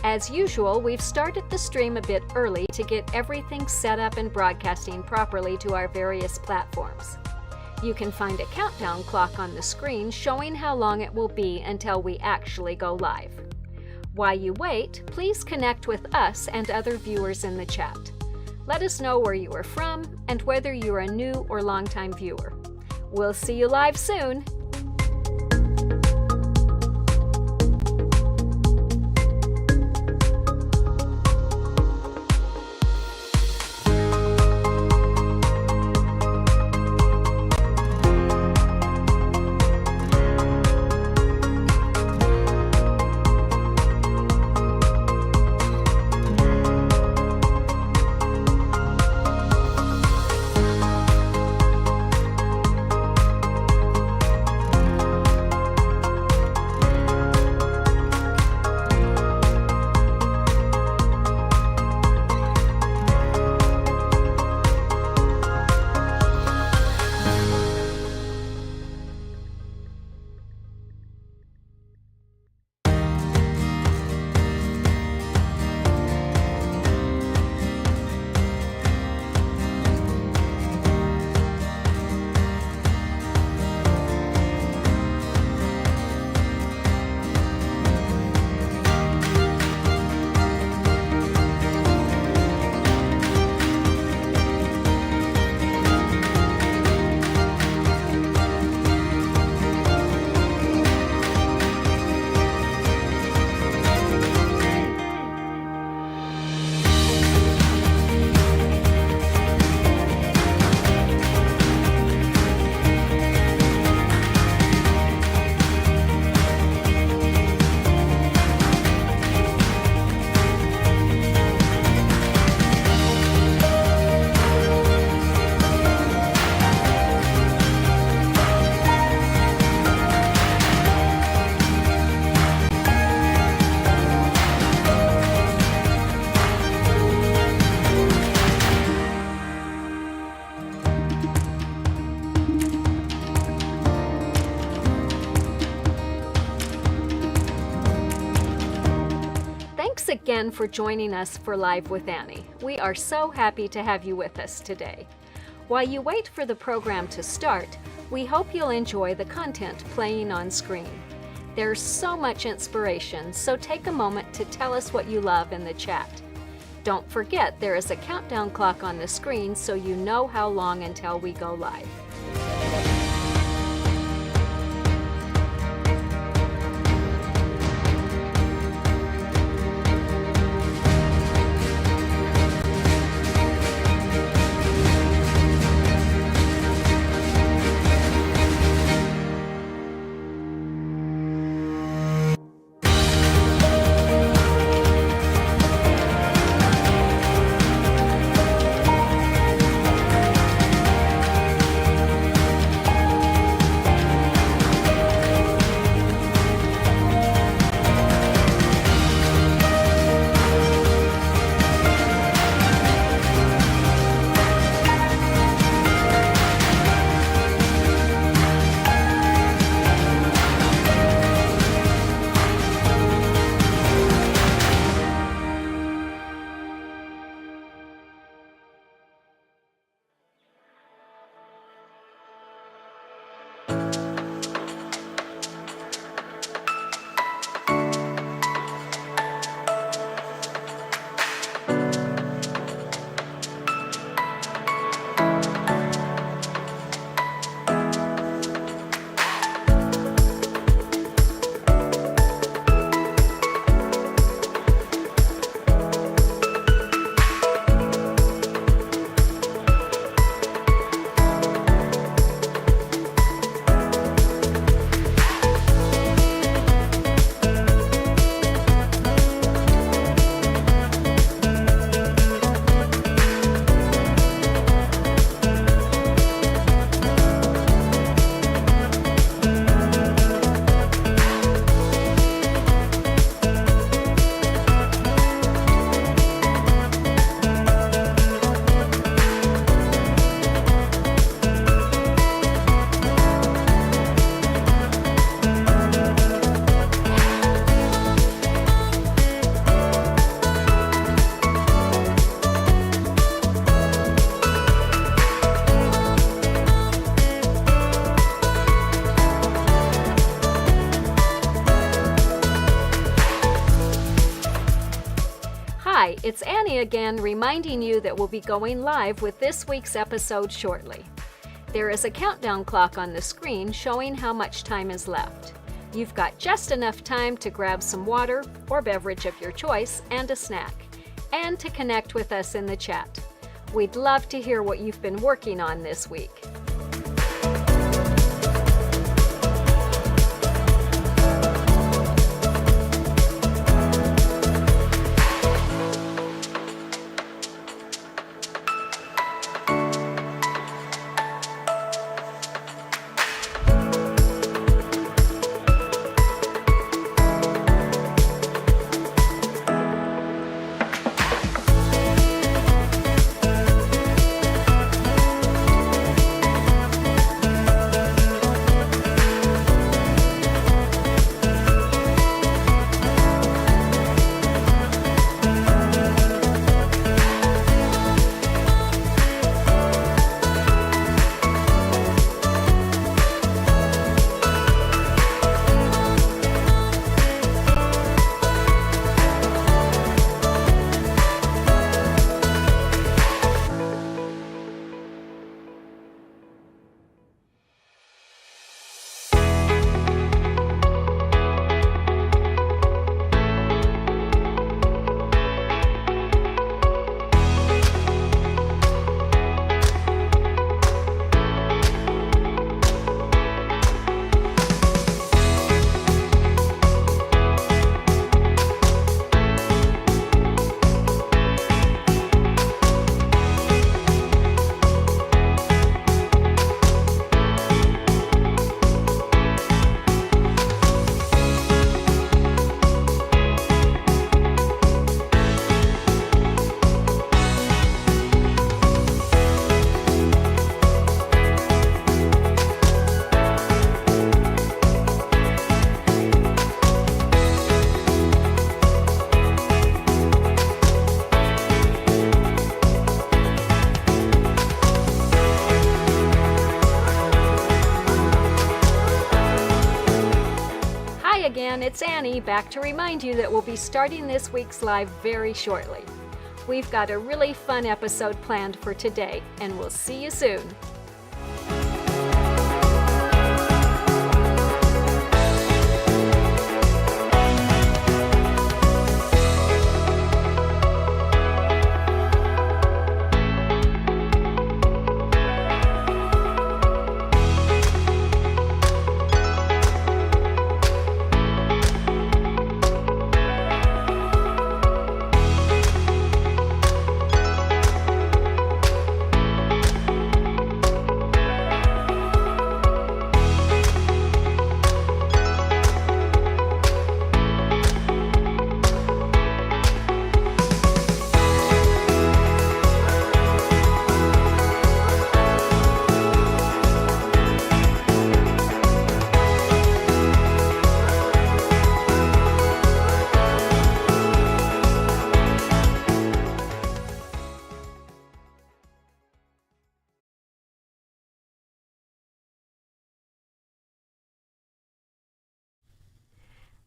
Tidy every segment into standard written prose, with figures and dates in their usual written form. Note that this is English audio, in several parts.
As usual, we've started the stream a bit early to get everything set up and broadcasting properly to our various platforms. You can find a countdown clock on the screen showing how long it will be until we actually go live. While you wait, please connect with us and other viewers in the chat. Let us know where you are from and whether you are a new or longtime viewer. We'll see you live soon! Thanks again for joining us for Live with Annie. We are so happy to have you with us today. While you wait for the program to start, we hope you'll enjoy the content playing on screen. There's so much inspiration, so take a moment to tell us what you love in the chat. Don't forget there is a countdown clock on the screen so you know how long until we go live. Hi, it's Annie again, reminding you that we'll be going live with this week's episode shortly. There is a countdown clock on the screen showing how much time is left. You've got just enough time to grab some water or beverage of your choice and a snack, and to connect with us in the chat. We'd love to hear what you've been working on this week. It's Annie, back to remind you that we'll be starting this week's live very shortly. We've got a really fun episode planned for today, and we'll see you soon.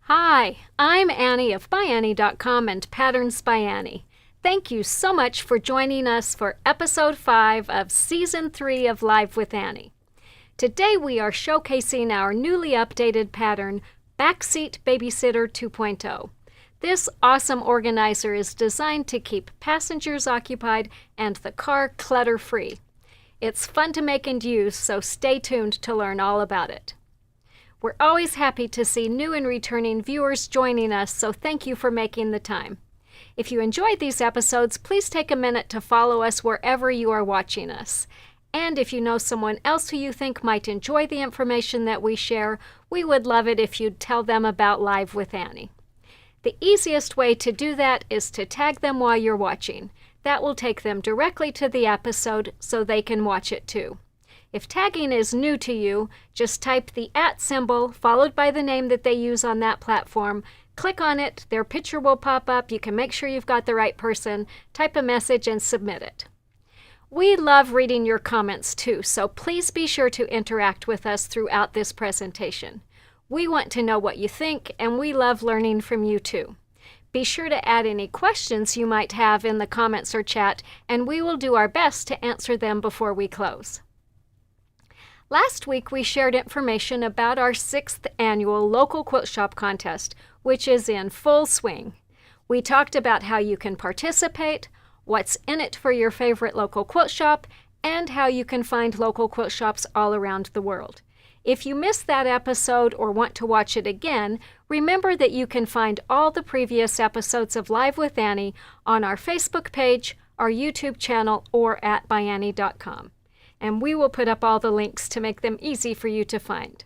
Hi, I'm Annie of ByAnnie.com and Patterns by Annie. Thank you so much for joining us for Episode 5 of Season 3 of Live with Annie. Today we are showcasing our newly updated pattern, Backseat Babysitter 2.0. This awesome organizer is designed to keep passengers occupied and the car clutter-free. It's fun to make and use, so stay tuned to learn all about it. We're always happy to see new and returning viewers joining us, so thank you for making the time. If you enjoyed these episodes, please take a minute to follow us wherever you are watching us. And if you know someone else who you think might enjoy the information that we share, we would love it if you'd tell them about Live with Annie. The easiest way to do that is to tag them while you're watching. That will take them directly to the episode so they can watch it too. If tagging is new to you, just type the @ symbol followed by the name that they use on that platform. Click on it, their picture will pop up, you can make sure you've got the right person, type a message and submit it. We love reading your comments too, so please be sure to interact with us throughout this presentation. We want to know what you think, and we love learning from you too. Be sure to add any questions you might have in the comments or chat, and we will do our best to answer them before we close. Last week, we shared information about our 6th annual Local Quilt Shop Contest, which is in full swing. We talked about how you can participate, what's in it for your favorite local quilt shop, and how you can find local quilt shops all around the world. If you missed that episode or want to watch it again, remember that you can find all the previous episodes of Live with Annie on our Facebook page, our YouTube channel, or at ByAnnie.com. And we will put up all the links to make them easy for you to find.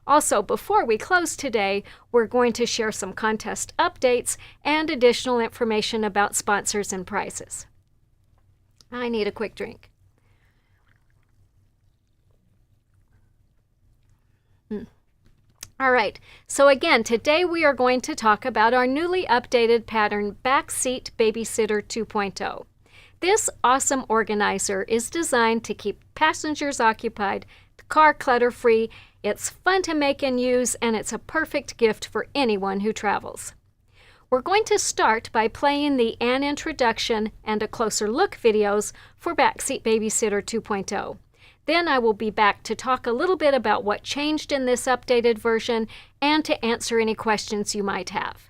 Also, before we close today, we're going to share some contest updates and additional information about sponsors and prizes. I need a quick drink. All right, so again, today we are going to talk about our newly updated pattern, Backseat Babysitter 2.0. This awesome organizer is designed to keep passengers occupied, the car clutter-free. It's fun to make and use, and it's a perfect gift for anyone who travels. We're going to start by playing the An Introduction and a Closer Look videos for Backseat Babysitter 2.0. Then I will be back to talk a little bit about what changed in this updated version and to answer any questions you might have.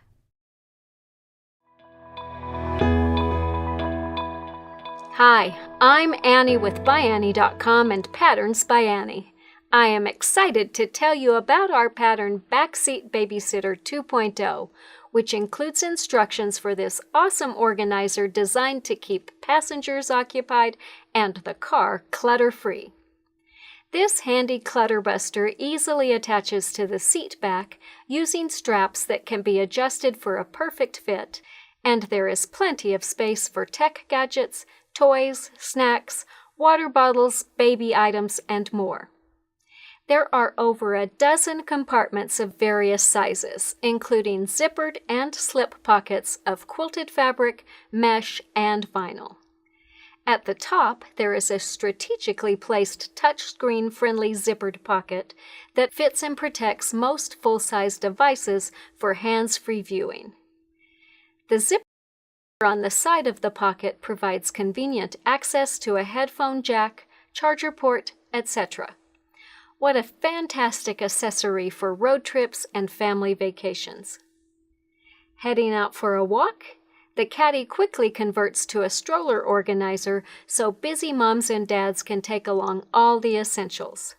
Hi, I'm Annie with ByAnnie.com and Patterns by Annie. I am excited to tell you about our pattern Backseat Babysitter 2.0, which includes instructions for this awesome organizer designed to keep passengers occupied and the car clutter-free. This handy clutter buster easily attaches to the seat back using straps that can be adjusted for a perfect fit, and there is plenty of space for tech gadgets, toys, snacks, water bottles, baby items, and more. There are over a dozen compartments of various sizes, including zippered and slip pockets of quilted fabric, mesh, and vinyl. At the top, there is a strategically placed touchscreen-friendly zippered pocket that fits and protects most full-size devices for hands-free viewing. The zipper on the side of the pocket provides convenient access to a headphone jack, charger port, etc. What a fantastic accessory for road trips and family vacations. Heading out for a walk? The caddy quickly converts to a stroller organizer so busy moms and dads can take along all the essentials.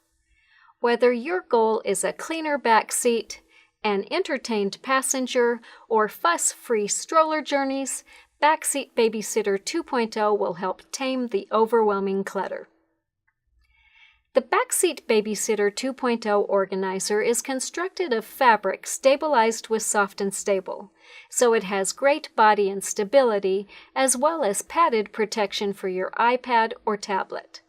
Whether your goal is a cleaner back seat, an entertained passenger, or fuss-free stroller journeys, Backseat Babysitter 2.0 will help tame the overwhelming clutter. The Backseat Babysitter 2.0 organizer is constructed of fabric stabilized with Soft and Stable, so it has great body and stability as well as padded protection for your iPad or tablet.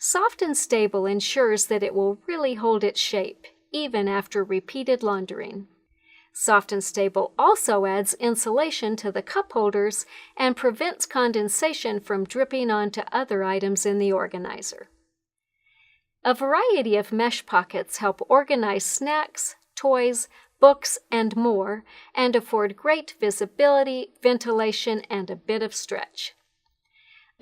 Soft and Stable ensures that it will really hold its shape, even after repeated laundering. Soft and Stable also adds insulation to the cup holders and prevents condensation from dripping onto other items in the organizer. A variety of mesh pockets help organize snacks, toys, books, and more, and afford great visibility, ventilation, and a bit of stretch.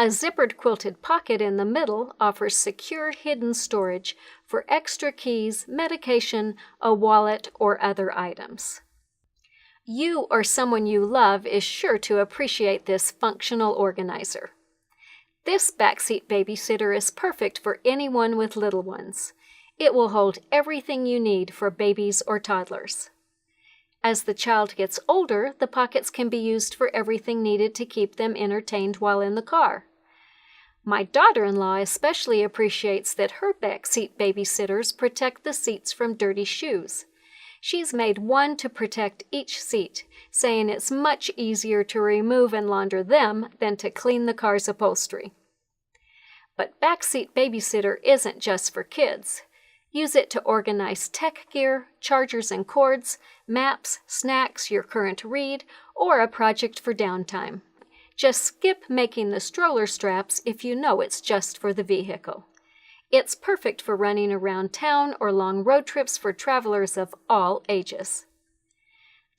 A zippered quilted pocket in the middle offers secure hidden storage for extra keys, medication, a wallet, or other items. You or someone you love is sure to appreciate this functional organizer. This Backseat Babysitter is perfect for anyone with little ones. It will hold everything you need for babies or toddlers. As the child gets older, the pockets can be used for everything needed to keep them entertained while in the car. My daughter-in-law especially appreciates that her backseat babysitters protect the seats from dirty shoes. She's made one to protect each seat, saying it's much easier to remove and launder them than to clean the car's upholstery. But Backseat Babysitter isn't just for kids. Use it to organize tech gear, chargers and cords, maps, snacks, your current read, or a project for downtime. Just skip making the stroller straps if you know it's just for the vehicle. It's perfect for running around town or long road trips for travelers of all ages.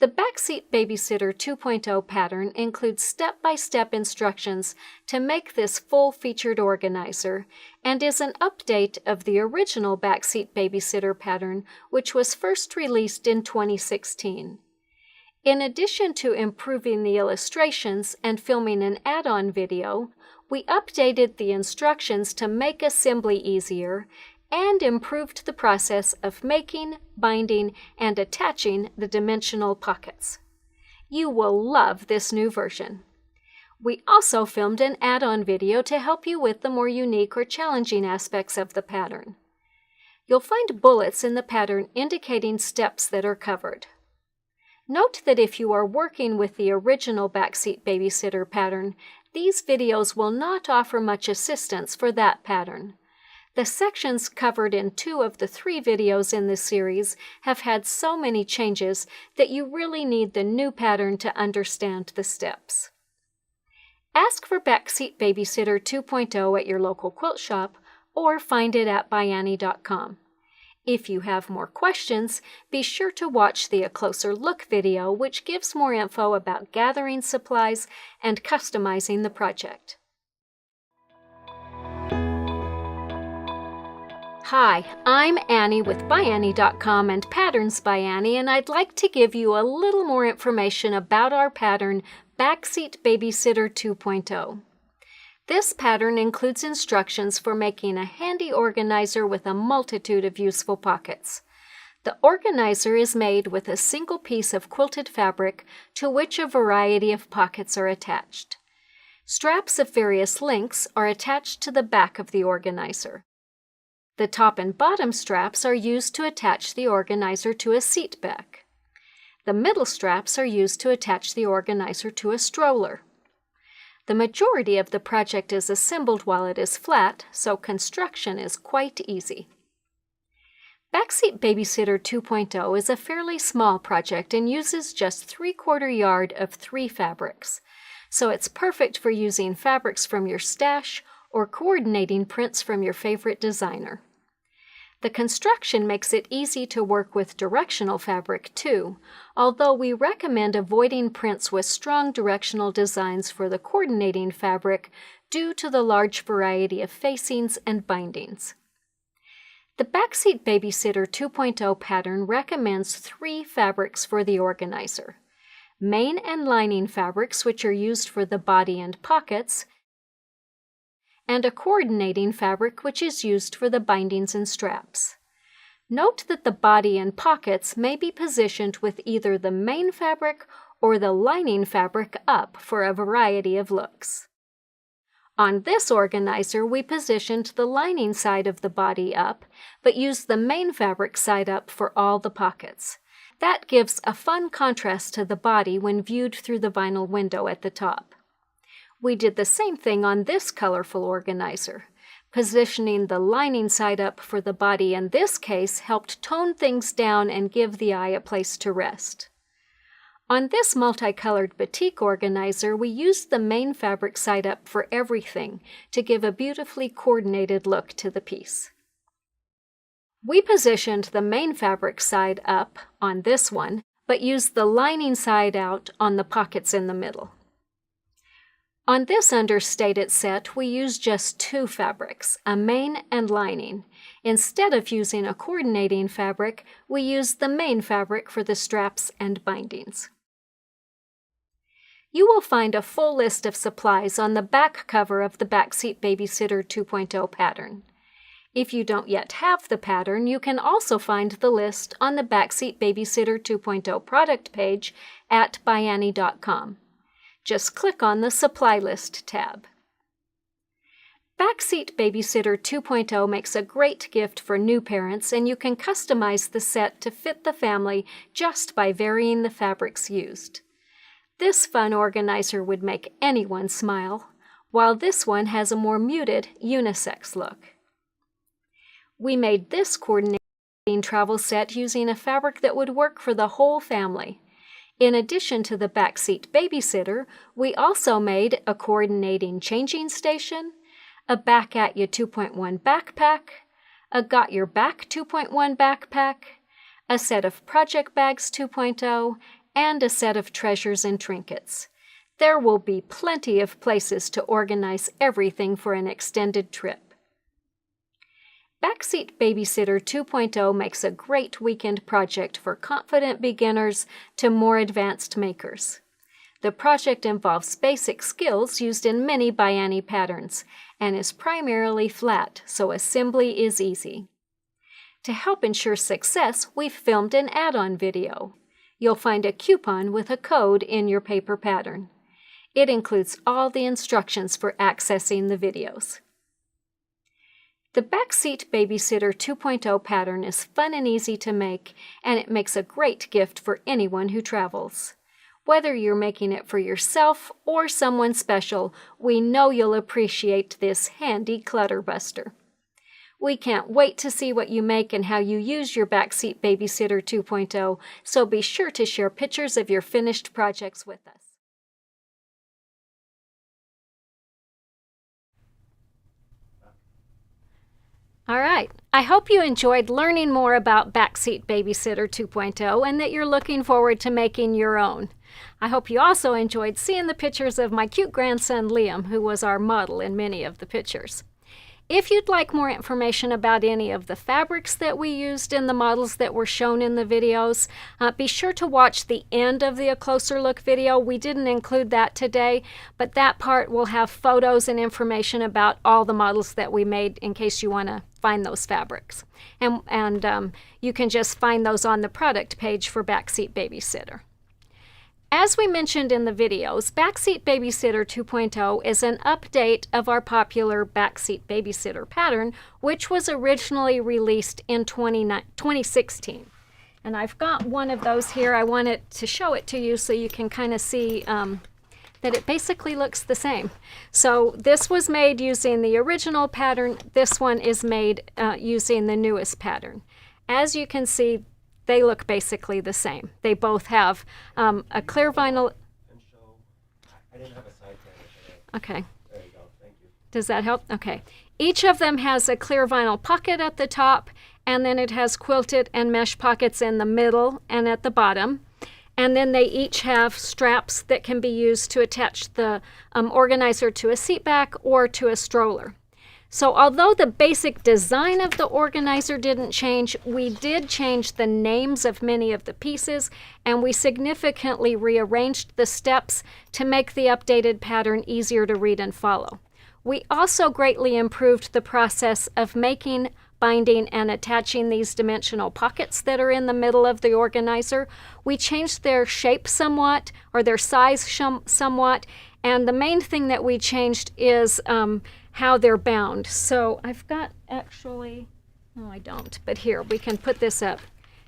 The Backseat Babysitter 2.0 pattern includes step-by-step instructions to make this full-featured organizer and is an update of the original Backseat Babysitter pattern, which was first released in 2016. In addition to improving the illustrations and filming an add-on video, we updated the instructions to make assembly easier and improved the process of making, binding, and attaching the dimensional pockets. You will love this new version. We also filmed an add-on video to help you with the more unique or challenging aspects of the pattern. You'll find bullets in the pattern indicating steps that are covered. Note that if you are working with the original Backseat Babysitter pattern, these videos will not offer much assistance for that pattern. The sections covered in 2 of the 3 videos in this series have had so many changes that you really need the new pattern to understand the steps. Ask for Backseat Babysitter 2.0 at your local quilt shop or find it at ByAnnie.com. If you have more questions, be sure to watch the A Closer Look video, which gives more info about gathering supplies and customizing the project. Hi, I'm Annie with ByAnnie.com and Patterns by Annie, and I'd like to give you a little more information about our pattern, Backseat Babysitter 2.0. This pattern includes instructions for making a handy organizer with a multitude of useful pockets. The organizer is made with a single piece of quilted fabric to which a variety of pockets are attached. Straps of various lengths are attached to the back of the organizer. The top and bottom straps are used to attach the organizer to a seat back. The middle straps are used to attach the organizer to a stroller. The majority of the project is assembled while it is flat, so construction is quite easy. Backseat Babysitter 2.0 is a fairly small project and uses just 3/4 yard of 3 fabrics, so it's perfect for using fabrics from your stash or coordinating prints from your favorite designer. The construction makes it easy to work with directional fabric too, although we recommend avoiding prints with strong directional designs for the coordinating fabric due to the large variety of facings and bindings. The Backseat Babysitter 2.0 pattern recommends 3 fabrics for the organizer: main and lining fabrics, which are used for the body and pockets, and a coordinating fabric which is used for the bindings and straps. Note that the body and pockets may be positioned with either the main fabric or the lining fabric up for a variety of looks. On this organizer, we positioned the lining side of the body up, but used the main fabric side up for all the pockets. That gives a fun contrast to the body when viewed through the vinyl window at the top. We did the same thing on this colorful organizer. Positioning the lining side up for the body in this case helped tone things down and give the eye a place to rest. On this multicolored batik organizer, we used the main fabric side up for everything to give a beautifully coordinated look to the piece. We positioned the main fabric side up on this one, but used the lining side out on the pockets in the middle. On this understated set, we used just 2 fabrics, a main and lining. Instead of using a coordinating fabric, we used the main fabric for the straps and bindings. You will find a full list of supplies on the back cover of the Backseat Babysitter 2.0 pattern. If you don't yet have the pattern, you can also find the list on the Backseat Babysitter 2.0 product page at ByAnnie.com. Just click on the Supply List tab. Backseat Babysitter 2.0 makes a great gift for new parents, and you can customize the set to fit the family just by varying the fabrics used. This fun organizer would make anyone smile, while this one has a more muted, unisex look. We made this coordinating travel set using a fabric that would work for the whole family. In addition to the Backseat Babysitter, we also made a coordinating changing station, a Back At You 2.1 backpack, a Got Your Back 2.1 backpack, a set of project bags 2.0, and a set of treasures and trinkets. There will be plenty of places to organize everything for an extended trip. Backseat Babysitter 2.0 makes a great weekend project for confident beginners to more advanced makers. The project involves basic skills used in many ByAnnie patterns and is primarily flat, so assembly is easy. To help ensure success, we've filmed an add-on video. You'll find a coupon with a code in your paper pattern. It includes all the instructions for accessing the videos. The Backseat Babysitter 2.0 pattern is fun and easy to make, and it makes a great gift for anyone who travels. Whether you're making it for yourself or someone special, we know you'll appreciate this handy clutter buster. We can't wait to see what you make and how you use your Backseat Babysitter 2.0, so be sure to share pictures of your finished projects with us. All right, I hope you enjoyed learning more about Backseat Babysitter 2.0 and that you're looking forward to making your own. I hope you also enjoyed seeing the pictures of my cute grandson Liam, who was our model in many of the pictures. If you'd like more information about any of the fabrics that we used in the models that were shown in the videos, be sure to watch the end of the A Closer Look video. We didn't include that today, but that part will have photos and information about all the models that we made in case you want to find those fabrics. And you can just find those on the product page for Backseat Babysitter. As we mentioned in the videos, Backseat Babysitter 2.0 is an update of our popular Backseat Babysitter pattern, which was originally released in 2016. And I've got one of those here. I wanted to show it to you so you can kind of see that it basically looks the same. So this was made using the original pattern. This one is made using the newest pattern. As you can see, they look basically the same. They both have a clear vinyl. I didn't have a side panel today. Okay. There you go. Thank you. Does that help? Okay. Each of them has a clear vinyl pocket at the top, and then it has quilted and mesh pockets in the middle and at the bottom. And then they each have straps that can be used to attach the organizer to a seat back or to a stroller. So although the basic design of the organizer didn't change, we did change the names of many of the pieces, and we significantly rearranged the steps to make the updated pattern easier to read and follow. We also greatly improved the process of making, binding, and attaching these dimensional pockets that are in the middle of the organizer. We changed their shape somewhat, or their size somewhat, and the main thing that we changed is how they're bound. So I've got actually, no I don't, but here, we can put this up.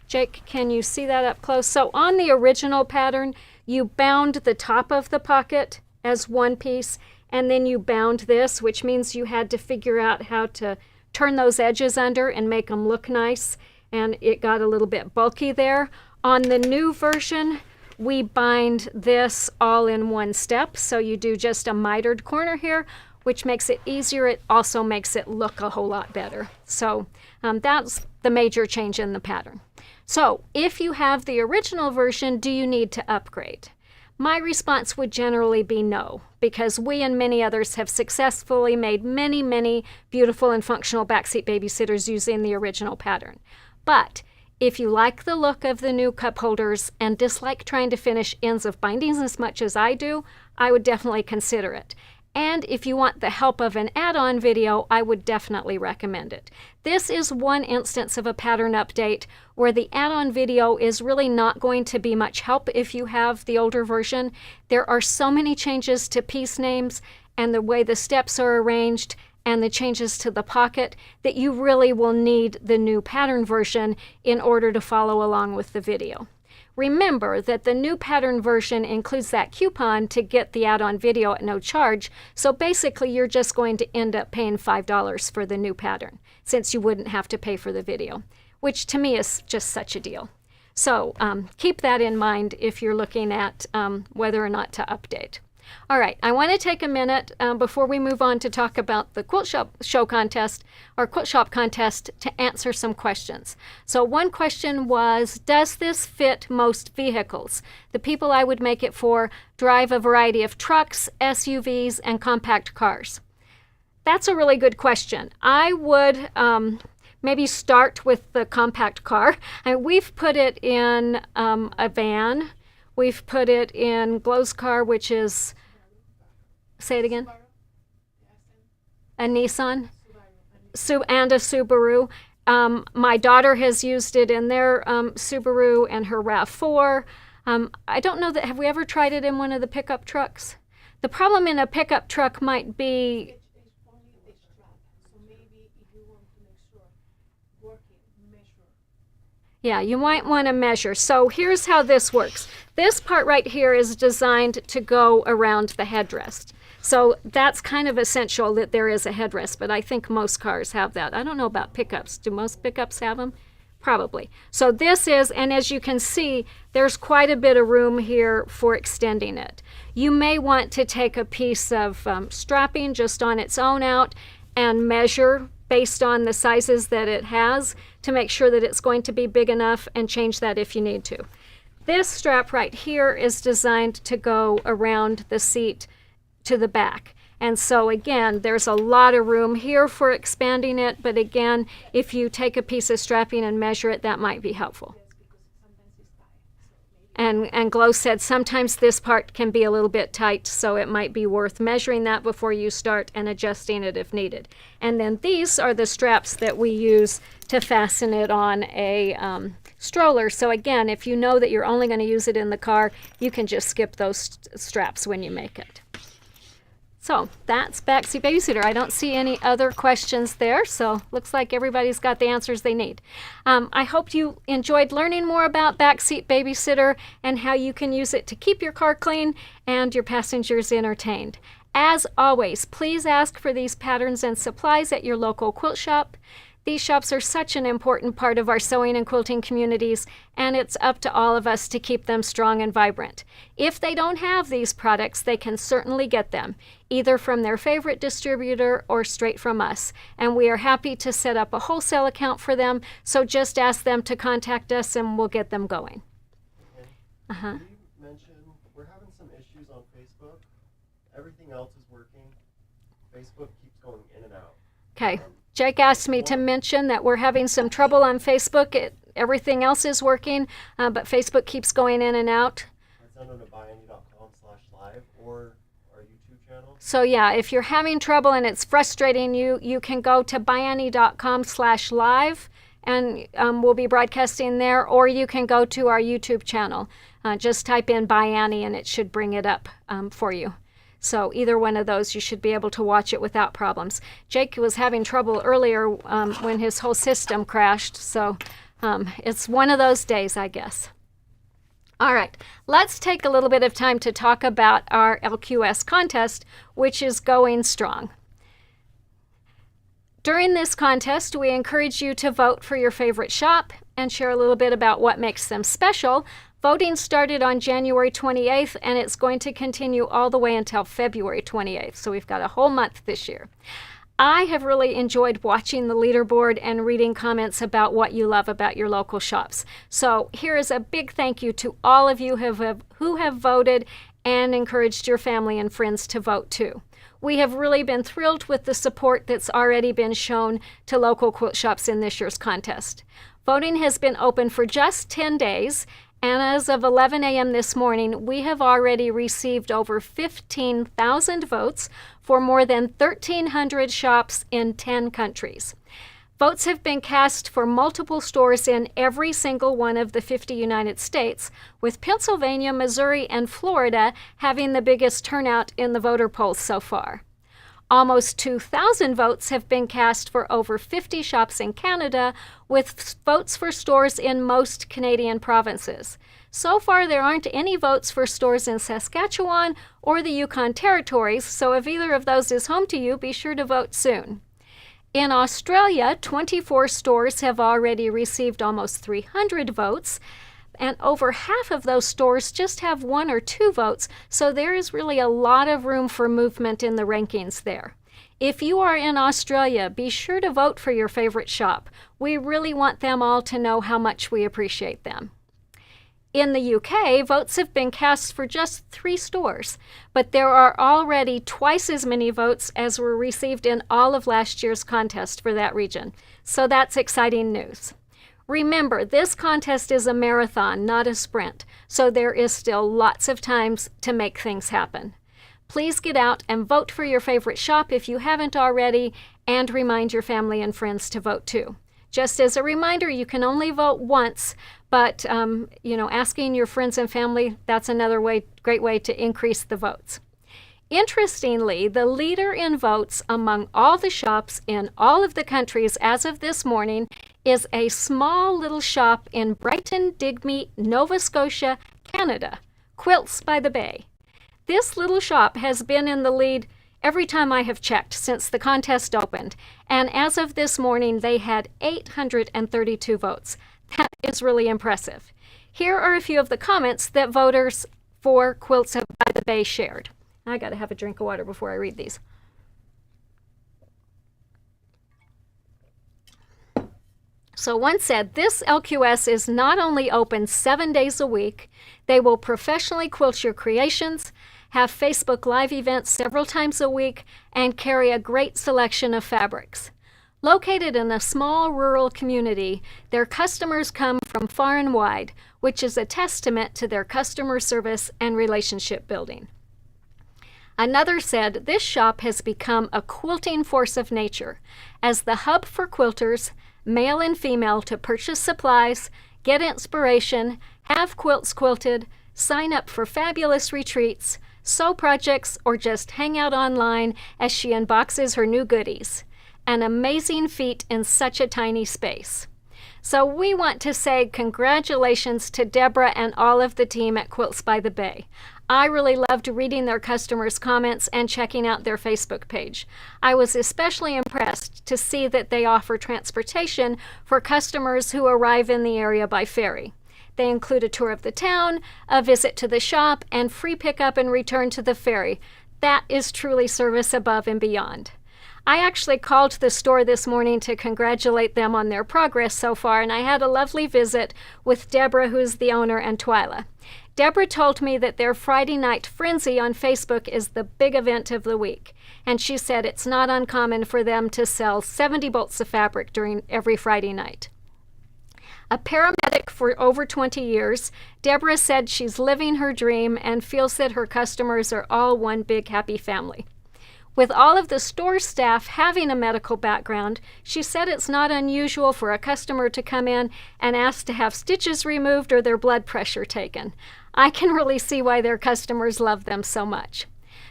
Jake, can you see that up close? So on the original pattern, you bound the top of the pocket as one piece, and then you bound this, which means you had to figure out how to turn those edges under and make them look nice, and it got a little bit bulky there. On the new version, we bind this all in one step, so you do just a mitered corner here, which makes it easier. It also makes it look a whole lot better. So that's the major change in the pattern. So if you have the original version, do you need to upgrade? My response would generally be no, because we and many others have successfully made many, many beautiful and functional backseat babysitters using the original pattern. But if you like the look of the new cup holders and dislike trying to finish ends of bindings as much as I do, I would definitely consider it. And if you want the help of an add-on video, I would definitely recommend it. This is one instance of a pattern update where the add-on video is really not going to be much help if you have the older version. There are so many changes to piece names and the way the steps are arranged and the changes to the pocket that you really will need the new pattern version in order to follow along with the video. Remember that the new pattern version includes that coupon to get the add-on video at no charge, so basically you're just going to end up paying $5 for the new pattern, since you wouldn't have to pay for the video, which to me is just such a deal. So keep that in mind if you're looking at whether or not to update. All right, I want to take a minute before we move on to talk about the Quilt Show Contest or Quilt Shop Contest to answer some questions. So one question was, does this fit most vehicles? The people I would make it for drive a variety of trucks, SUVs, and compact cars. That's a really good question. I would maybe start with the compact car. We've put it in a van. We've put it in Glow's car, which is, say it again, a Nissan, and a Subaru. My daughter has used it in their Subaru and her RAV4. I don't know that, have we ever tried it in one of the pickup trucks? The problem in a pickup truck might be, yeah, you might want to measure. So here's how this works. This part right here is designed to go around the headrest. So that's kind of essential that there is a headrest, but I think most cars have that. I don't know about pickups. Do most pickups have them? Probably. So this is, and as you can see, there's quite a bit of room here for extending it. You may want to take a piece of strapping just on its own out and measure based on the sizes that it has to make sure that it's going to be big enough, and change that if you need to. This strap right here is designed to go around the seat to the back. And so again, there's a lot of room here for expanding it, but again, if you take a piece of strapping and measure it, that might be helpful. And Glow said sometimes this part can be a little bit tight, so it might be worth measuring that before you start and adjusting it if needed. And then these are the straps that we use to fasten it on a stroller. So again, if you know that you're only going to use it in the car, you can just skip those straps when you make it. So that's Backseat Babysitter. I don't see any other questions there, so looks like everybody's got the answers they need. I hope you enjoyed learning more about Backseat Babysitter and how you can use it to keep your car clean and your passengers entertained. As always, please ask for these patterns and supplies at your local quilt shop. These shops are such an important part of our sewing and quilting communities, and it's up to all of us to keep them strong and vibrant. If they don't have these products, they can certainly get them, either from their favorite distributor or straight from us. And we are happy to set up a wholesale account for them, so just ask them to contact us and we'll get them going. You mentioned we're having some issues on Facebook. Everything else is working. Facebook keeps going in and out. Okay. Jake asked me to mention that we're having some trouble on Facebook. Everything else is working, but Facebook keeps going in and out. That's done on the ByAnnie.com/live or our YouTube channel. So yeah, if you're having trouble and it's frustrating you, you can go to ByAnnie.com/live and we'll be broadcasting there, or you can go to our YouTube channel. Just type in ByAnnie and it should bring it up for you. So either one of those, you should be able to watch it without problems. Jake was having trouble earlier when his whole system crashed, so it's one of those days, I guess. All right, let's take a little bit of time to talk about our LQS contest, which is going strong. During this contest, we encourage you to vote for your favorite shop and share a little bit about what makes them special. Voting started on January 28th, and it's going to continue all the way until February 28th, so we've got a whole month this year. I have really enjoyed watching the leaderboard and reading comments about what you love about your local shops. So here is a big thank you to all of you who have voted and encouraged your family and friends to vote too. We have really been thrilled with the support that's already been shown to local quilt shops in this year's contest. Voting has been open for just 10 days, and as of 11 a.m. this morning, we have already received over 15,000 votes for more than 1,300 shops in 10 countries. Votes have been cast for multiple stores in every single one of the 50 United States, with Pennsylvania, Missouri, and Florida having the biggest turnout in the voter polls so far. Almost 2,000 votes have been cast for over 50 shops in Canada, with votes for stores in most Canadian provinces. So far, there aren't any votes for stores in Saskatchewan or the Yukon Territories, so if either of those is home to you, be sure to vote soon. In Australia, 24 stores have already received almost 300 votes, and over half of those stores just have 1 or 2 votes, so there is really a lot of room for movement in the rankings there. If you are in Australia, be sure to vote for your favorite shop. We really want them all to know how much we appreciate them. In the UK, votes have been cast for just 3 stores, but there are already twice as many votes as were received in all of last year's contest for that region. So that's exciting news. Remember, this contest is a marathon, not a sprint, so there is still lots of time to make things happen. Please get out and vote for your favorite shop if you haven't already, and remind your family and friends to vote too. Just as a reminder, you can only vote once, but asking your friends and family, that's another great way to increase the votes. Interestingly, the leader in votes among all the shops in all of the countries as of this morning is a small little shop in Brighton, Digby, Nova Scotia, Canada, Quilts by the Bay. This little shop has been in the lead every time I have checked since the contest opened, and as of this morning, they had 832 votes. That is really impressive. Here are a few of the comments that voters for Quilts by the Bay shared. I gotta have a drink of water before I read these. So one said, this LQS is not only open 7 days a week, they will professionally quilt your creations, have Facebook Live events several times a week, and carry a great selection of fabrics. Located in a small rural community, their customers come from far and wide, which is a testament to their customer service and relationship building. Another said, this shop has become a quilting force of nature, as the hub for quilters, male and female, to purchase supplies, get inspiration, have quilts quilted, sign up for fabulous retreats, sew projects, or just hang out online as she unboxes her new goodies. An amazing feat in such a tiny space. So we want to say congratulations to Deborah and all of the team at Quilts by the Bay. I really loved reading their customers' comments and checking out their Facebook page. I was especially impressed to see that they offer transportation for customers who arrive in the area by ferry. They include a tour of the town, a visit to the shop, and free pickup and return to the ferry. That is truly service above and beyond. I actually called the store this morning to congratulate them on their progress so far, and I had a lovely visit with Deborah, who's the owner, and Twyla. Deborah told me that their Friday night frenzy on Facebook is the big event of the week, and she said it's not uncommon for them to sell 70 bolts of fabric during every Friday night. A paramedic for over 20 years, Deborah said she's living her dream and feels that her customers are all one big happy family. With all of the store staff having a medical background, she said it's not unusual for a customer to come in and ask to have stitches removed or their blood pressure taken. I can really see why their customers love them so much.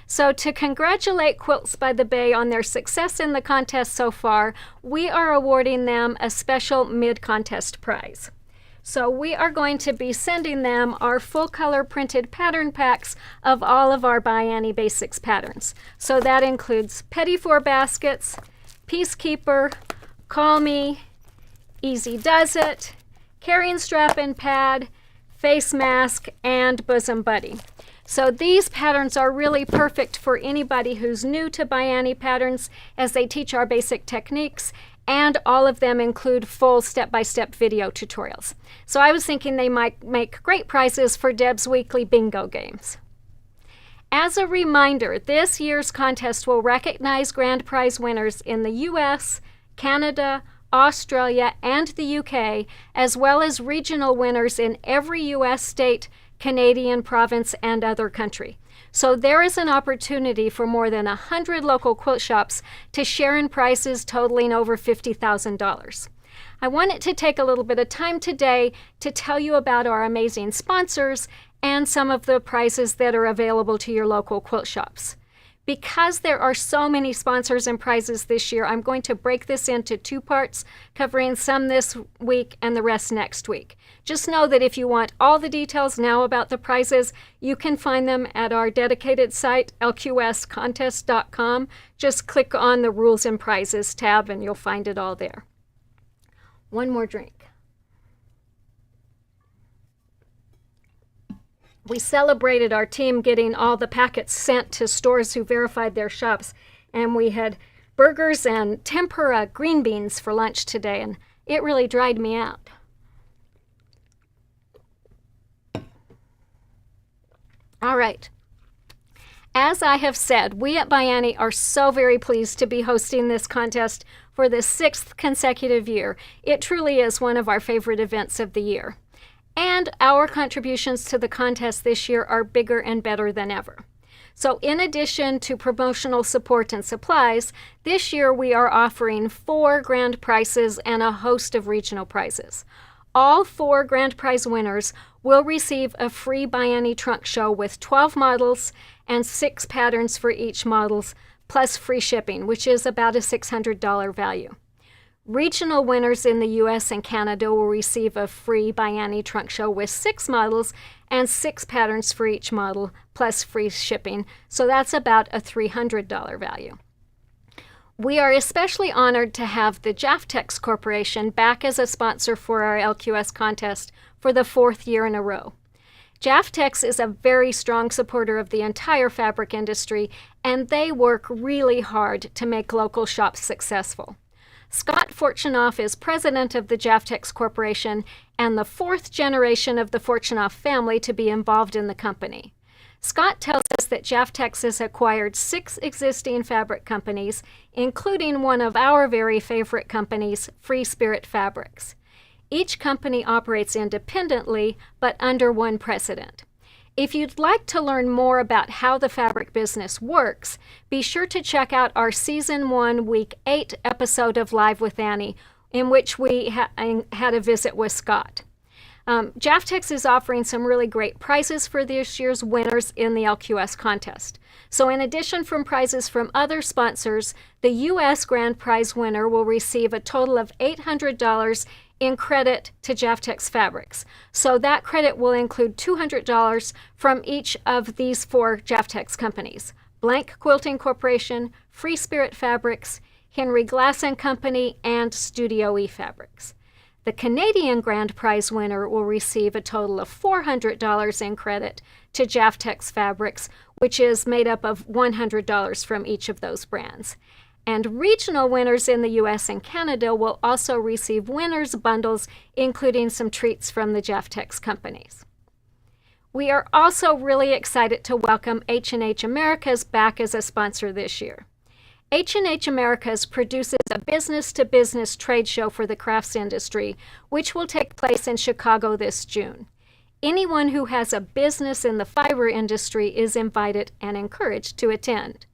So to congratulate Quilts by the Bay on their success in the contest so far, we are awarding them a special mid-contest prize. So we are going to be sending them our full color printed pattern packs of all of our ByAnnie Basics patterns. So that includes Petit Four baskets, Peacekeeper, Call Me, Easy Does It, Carrying Strap and Pad, Face Mask, and Bosom Buddy. So these patterns are really perfect for anybody who's new to ByAnnie patterns, as they teach our basic techniques, and all of them include full step-by-step video tutorials. So I was thinking they might make great prizes for Deb's weekly bingo games. As a reminder, this year's contest will recognize grand prize winners in the US, Canada, Australia, and the UK, as well as regional winners in every US state, Canadian province, and other country. So there is an opportunity for more than 100 local quilt shops to share in prizes totaling over $50,000. I wanted to take a little bit of time today to tell you about our amazing sponsors and some of the prizes that are available to your local quilt shops. Because there are so many sponsors and prizes this year, I'm going to break this into 2 parts, covering some this week and the rest next week. Just know that if you want all the details now about the prizes, you can find them at our dedicated site, lqscontest.com. Just click on the Rules and Prizes tab and you'll find it all there. One more drink. We celebrated our team getting all the packets sent to stores who verified their shops, and we had burgers and tempura green beans for lunch today, and it really dried me out. All right. As I have said, we at ByAnnie are so very pleased to be hosting this contest for the 6th consecutive year. It truly is one of our favorite events of the year. And our contributions to the contest this year are bigger and better than ever. So in addition to promotional support and supplies, this year we are offering 4 grand prizes and a host of regional prizes. All 4 grand prize winners will receive a free ByAnnie trunk show with 12 models and 6 patterns for each models, plus free shipping, which is about a $600 value. Regional winners in the US and Canada will receive a free ByAnnie trunk show with 6 models and 6 patterns for each model, plus free shipping, so that's about a $300 value. We are especially honored to have the Jaftex Corporation back as a sponsor for our LQS contest for the 4th year in a row. Jaftex is a very strong supporter of the entire fabric industry, and they work really hard to make local shops successful. Scott Fortunoff is president of the Jaftex Corporation and the 4th generation of the Fortunoff family to be involved in the company. Scott tells us that Jaftex has acquired 6 existing fabric companies, including one of our very favorite companies, Free Spirit Fabrics. Each company operates independently, but under one president. If you'd like to learn more about how the fabric business works, be sure to check out our Season 1, Week 8 episode of Live with Annie, in which we had a visit with Scott. Jaftex is offering some really great prizes for this year's winners in the LQS contest. So in addition from prizes from other sponsors, the U.S. Grand Prize winner will receive a total of $800 in credit to Jaftex Fabrics. So that credit will include $200 from each of these 4 Jaftex companies: Blank Quilting Corporation, Free Spirit Fabrics, Henry Glass & Company, and Studio E Fabrics. The Canadian Grand Prize winner will receive a total of $400 in credit to Jaftex Fabrics, which is made up of $100 from each of those brands. And regional winners in the US and Canada will also receive winners' bundles, including some treats from the Jaftex companies. We are also really excited to welcome H&H Americas back as a sponsor this year. H&H Americas produces a business-to-business trade show for the crafts industry, which will take place in Chicago this June. Anyone who has a business in the fiber industry is invited and encouraged to attend.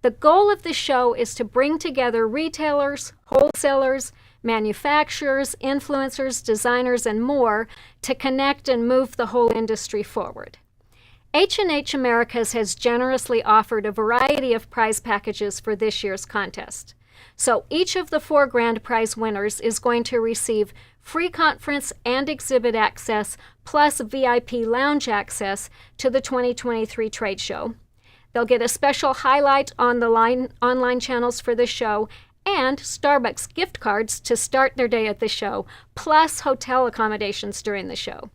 The goal of the show is to bring together retailers, wholesalers, manufacturers, influencers, designers, and more to connect and move the whole industry forward. H&H Americas has generously offered a variety of prize packages for this year's contest. So each of the 4 grand prize winners is going to receive free conference and exhibit access, plus VIP lounge access to the 2023 trade show. They'll get a special highlight on the online channels for the show and Starbucks gift cards to start their day at the show, plus hotel accommodations during the show.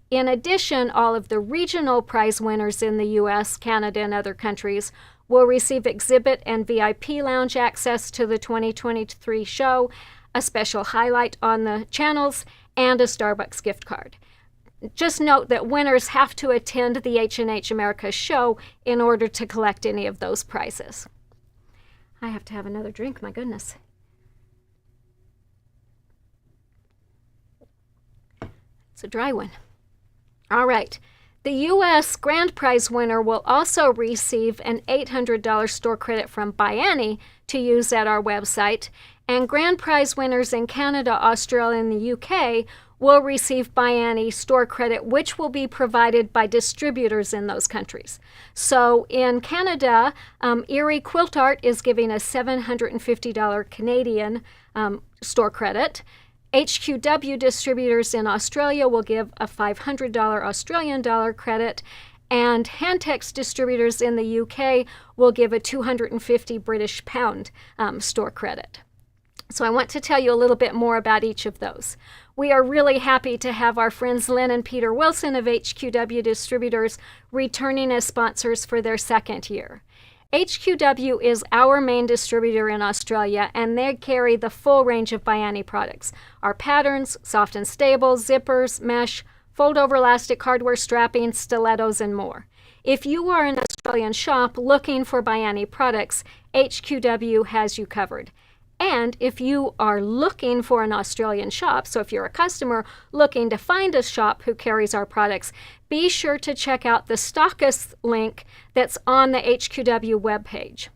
In addition, all of the regional prize winners in the US, Canada, and other countries will receive exhibit and VIP lounge access to the 2023 show, a special highlight on the channels, and a Starbucks gift card. Just note that winners have to attend the H&H America show in order to collect any of those prizes. I have to have another drink, my goodness. It's a dry one. All right. The U.S. Grand Prize winner will also receive an $800 store credit from ByAnnie to use at our website, and Grand Prize winners in Canada, Australia, and the U.K. will receive ByAnnie store credit, which will be provided by distributors in those countries. So in Canada, Erie Quilt Art is giving a $750 Canadian store credit. HQW distributors in Australia will give a $500 Australian dollar credit, and Handtex distributors in the UK will give a 250 British pound store credit. So I want to tell you a little bit more about each of those. We are really happy to have our friends Lynn and Peter Wilson of HQW Distributors returning as sponsors for their second year. HQW is our main distributor in Australia, and they carry the full range of ByAnnie products. Our patterns, soft and stable, zippers, mesh, fold-over elastic hardware strapping, stilettos, and more. If you are an Australian shop looking for ByAnnie products, HQW has you covered. And if you are looking for an Australian shop, so if you're a customer looking to find a shop who carries our products, be sure to check out the stockist link that's on the HQW webpage.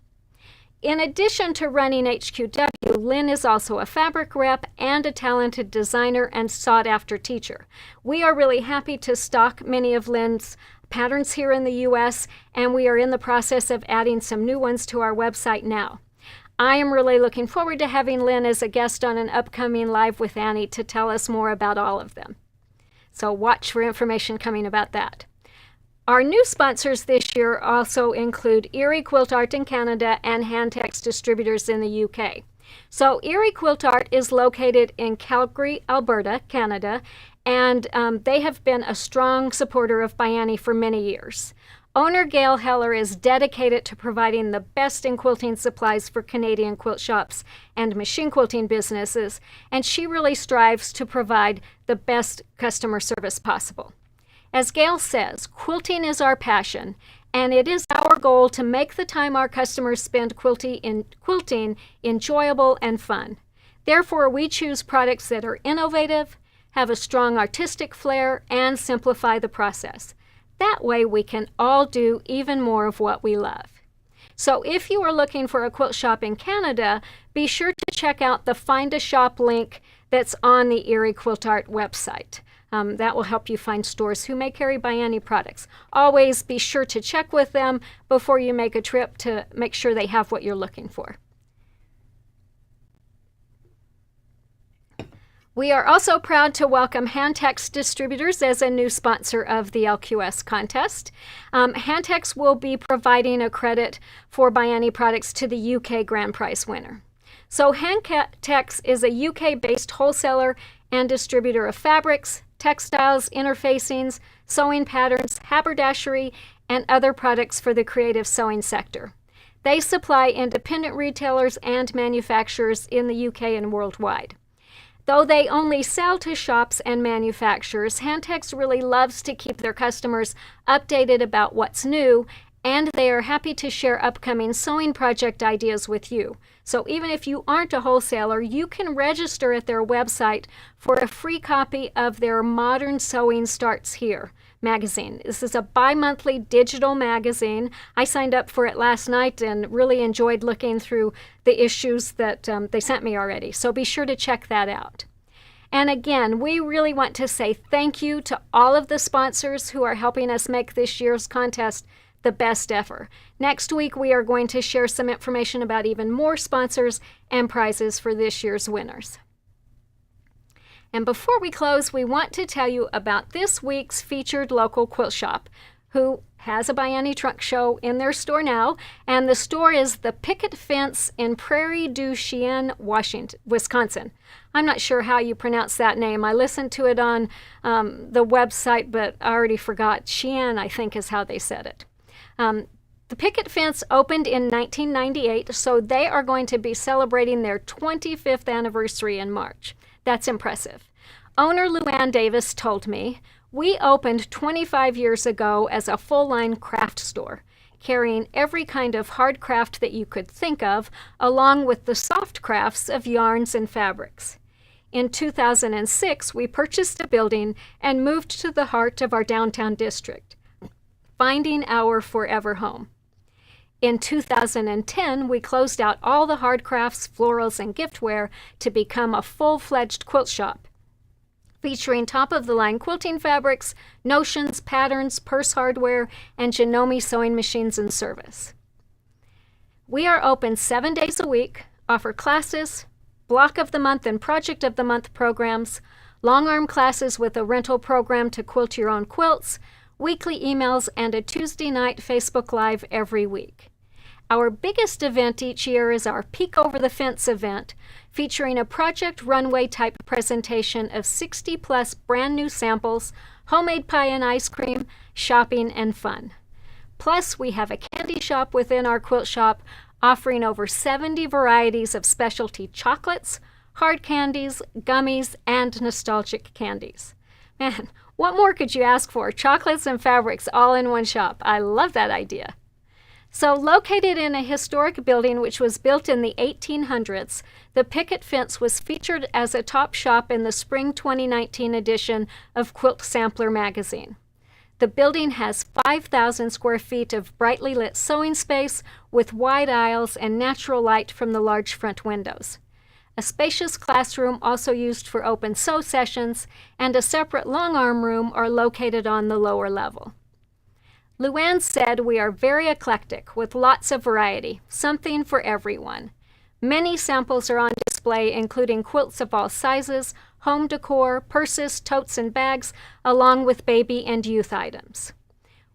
In addition to running HQW, Lynn is also a fabric rep and a talented designer and sought-after teacher. We are really happy to stock many of Lynn's patterns here in the U.S., and we are in the process of adding some new ones to our website now. I am really looking forward to having Lynn as a guest on an upcoming Live with Annie to tell us more about all of them. So watch for information coming about that. Our new sponsors this year also include Erie Quilt Art in Canada and Handtex Distributors in the UK. So Erie Quilt Art is located in Calgary, Alberta, Canada, and they have been a strong supporter of ByAnnie for many years. Owner Gail Heller is dedicated to providing the best in quilting supplies for Canadian quilt shops and machine quilting businesses, and she really strives to provide the best customer service possible. As Gail says, quilting is our passion, and it is our goal to make the time our customers spend quilting enjoyable and fun. Therefore, we choose products that are innovative, have a strong artistic flair, and simplify the process. That way we can all do even more of what we love. So if you are looking for a quilt shop in Canada, be sure to check out the Find a Shop link that's on the Erie Quilt Art website. That will help you find stores who may carry ByAnnie products. Always be sure to check with them before you make a trip to make sure they have what you're looking for. We are also proud to welcome Handtex Distributors as a new sponsor of the LQS contest. Handtex will be providing a credit for ByAnnie products to the UK Grand Prize winner. So Handtex is a UK-based wholesaler and distributor of fabrics, textiles, interfacings, sewing patterns, haberdashery, and other products for the creative sewing sector. They supply independent retailers and manufacturers in the UK and worldwide. Though they only sell to shops and manufacturers, Handtex really loves to keep their customers updated about what's new, and they are happy to share upcoming sewing project ideas with you. So even if you aren't a wholesaler, you can register at their website for a free copy of their Modern Sewing Starts Here magazine. This is a bi-monthly digital magazine. I signed up for it last night and really enjoyed looking through the issues that they sent me already. So be sure to check that out. And again, we really want to say thank you to all of the sponsors who are helping us make this year's contest the best ever. Next week, we are going to share some information about even more sponsors and prizes for this year's winners. And before we close, we want to tell you about this week's featured local quilt shop, who has a ByAnnie trunk show in their store now, and the store is the Picket Fence in Prairie du Chien, Wisconsin. I'm not sure how you pronounce that name. I listened to it on the website, but I already forgot. Chien, I think, is how they said it. The Picket Fence opened in 1998, so they are going to be celebrating their 25th anniversary in March. That's impressive. Owner Luann Davis told me, "We opened 25 years ago as a full-line craft store, carrying every kind of hard craft that you could think of, along with the soft crafts of yarns and fabrics. In 2006, we purchased a building and moved to the heart of our downtown district, finding our forever home. In 2010, we closed out all the hard crafts, florals, and giftware to become a full-fledged quilt shop, featuring top-of-the-line quilting fabrics, notions, patterns, purse hardware, and Janome sewing machines and service. We are open 7 days a week, offer classes, block of the month and project of the month programs, long-arm classes with a rental program to quilt your own quilts, weekly emails, and a Tuesday night Facebook Live every week. Our biggest event each year is our Peek Over the Fence event, featuring a project runway type presentation of 60 plus brand new samples, homemade pie and ice cream, shopping, and fun. Plus, we have a candy shop within our quilt shop offering over 70 varieties of specialty chocolates, hard candies, gummies, and nostalgic candies. Man, what more could you ask for? Chocolates and fabrics all in one shop. I love that idea. So, located in a historic building which was built in the 1800s, the Picket Fence was featured as a top shop in the spring 2019 edition of Quilt Sampler magazine. The building has 5,000 square feet of brightly lit sewing space with wide aisles and natural light from the large front windows. A spacious classroom also used for open sew sessions, and a separate long arm room are located on the lower level. Luann said we are very eclectic with lots of variety, something for everyone. Many samples are on display, including quilts of all sizes, home decor, purses, totes, and bags, along with baby and youth items.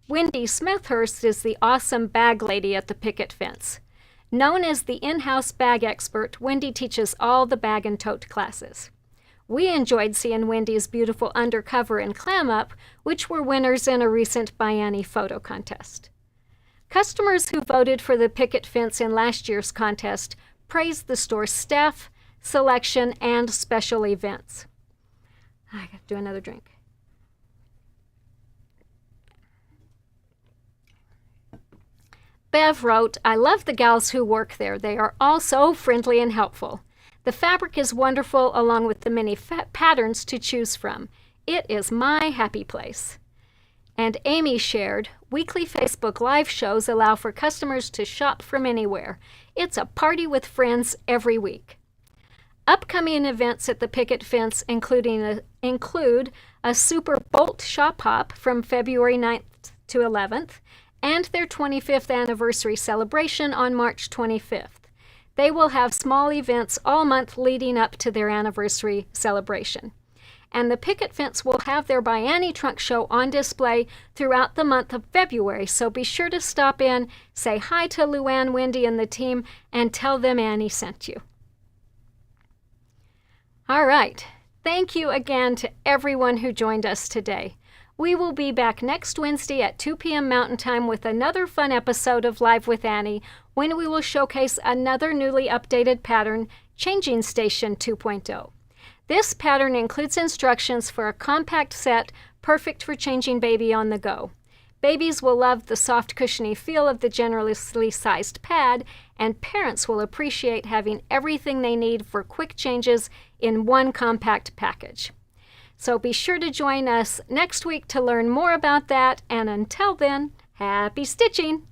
Wendy Smithhurst is the awesome bag lady at the Picket Fence. Known as the in-house bag expert, Wendy teaches all the bag and tote classes. We enjoyed seeing Wendy's beautiful undercover and clam up, which were winners in a recent ByAnnie photo contest. Customers who voted for the Picket Fence in last year's contest praised the store's staff, selection, and special events. I got to do another drink. Bev wrote, "I love the gals who work there. They are all so friendly and helpful. The fabric is wonderful, along with the many patterns to choose from. It is my happy place." And Amy shared, "Weekly Facebook Live shows allow for customers to shop from anywhere. It's a party with friends every week." Upcoming events at the Picket Fence include a Super Bolt Shop Hop from February 9th to 11th, and their 25th anniversary celebration on March 25th. They will have small events all month leading up to their anniversary celebration. And the Picket Fence will have their ByAnnie trunk show on display throughout the month of February, so be sure to stop in, say hi to Luann, Wendy, and the team, and tell them Annie sent you. All right, thank you again to everyone who joined us today. We will be back next Wednesday at 2 p.m. Mountain Time with another fun episode of Live with Annie, when we will showcase another newly updated pattern, Changing Station 2.0. This pattern includes instructions for a compact set perfect for changing baby on the go. Babies will love the soft, cushiony feel of the generously sized pad, and parents will appreciate having everything they need for quick changes in one compact package. So be sure to join us next week to learn more about that, and until then, happy stitching!